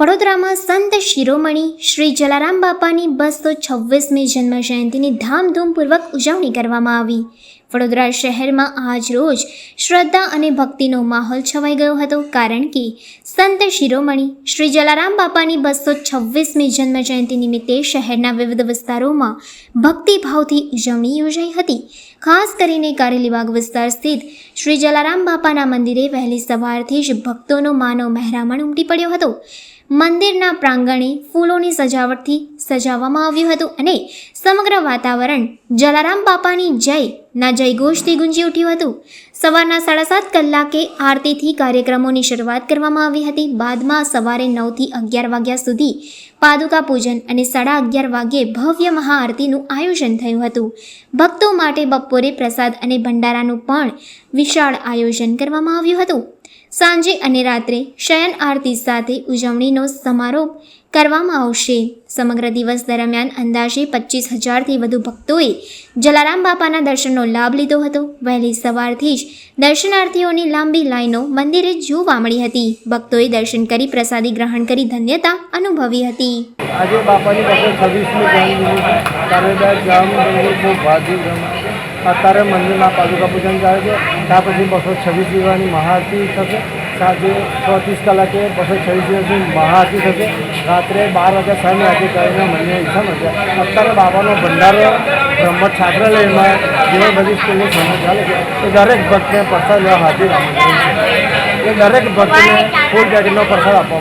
વડોદરામાં સંત શિરોમણી શ્રી જલારામ બાપાની 226મી જન્મ જયંતિની ધામધૂમપૂર્વક ઉજવણી કરવામાં આવી। વડોદરા શહેરમાં આજ રોજ શ્રદ્ધા અને ભક્તિનો માહોલ છવાઈ ગયો હતો, કારણ કે સંત શિરોમણી શ્રી જલારામ બાપાની 226મી જન્મ જયંતિ નિમિત્તે શહેરના વિવિધ વિસ્તારોમાં ભક્તિભાવથી ઉજવણી યોજાઈ હતી। ખાસ કરીને કારેલીબાગ વિસ્તાર સ્થિત શ્રી જલારામ બાપાના મંદિરે વહેલી સવારથી જ ભક્તોનો માનવ મહેરામણ ઉમટી પડ્યો હતો। મંદિરના પ્રાંગણે ફૂલોની સજાવટથી સજાવવામાં આવ્યું હતું અને સમગ્ર વાતાવરણ જલારામ બાપાની જયના જયઘોષથી ગુંજી ઉઠ્યું હતું। સવારના 7:30 કલાકે આરતીથી કાર્યક્રમોની શરૂઆત કરવામાં આવી હતી। બાદમાં સવારે 9 થી 11 વાગ્યા સુધી પાદુકા પૂજન અને 11:30 વાગ્યે ભવ્ય મહાઆરતીનું આયોજન થયું હતું। ભક્તો માટે બપોરે પ્રસાદ અને ભંડારાનું પણ વિશાળ આયોજન કરવામાં આવ્યું હતું। સાંજે અને રાત્રે શયન આરતી સાથે ઉજવણીનો સમારોહ કરવામાં આવશે। સમગ્ર દિવસ દરમિયાન અંદાજે 25,000થી વધુ ભક્તોએ જલારામ બાપાના દર્શનનો લાભ લીધો હતો। વહેલી સવારથી જ દર્શનાર્થીઓની લાંબી લાઈનો મંદિરે જોવા મળી હતી। ભક્તોએ દર્શન કરી પ્રસાદી ગ્રહણ કરી ધન્યતા અનુભવી હતી। આજે બાપાની 226મી જન્મદિવસ અત્યારે મંદિરમાં પાદુકા પૂજન ચાલે છે। ત્યાર પછી 226 દિવસની મહાઆરતી થશે। સાંજે 6:30 કલાકે 226 દિવસની મહાઆરતી થશે। રાત્રે 12 વાગ્યા સાંજની આરતી કરીને મંદિર ઈચ્છા મળશે। અત્યારે બાબાનો ભંડારો બ્રહ્મ છાત્રાલયમાં જે બધી સ્કૂલની સમજ ચાલે છે એ દરેક ભક્તને પ્રસાદ લેવા હાજર આમંત્રણ છે। એ દરેક ભક્તને ફૂલ પેકેટનો પ્રસાદ આપવામાં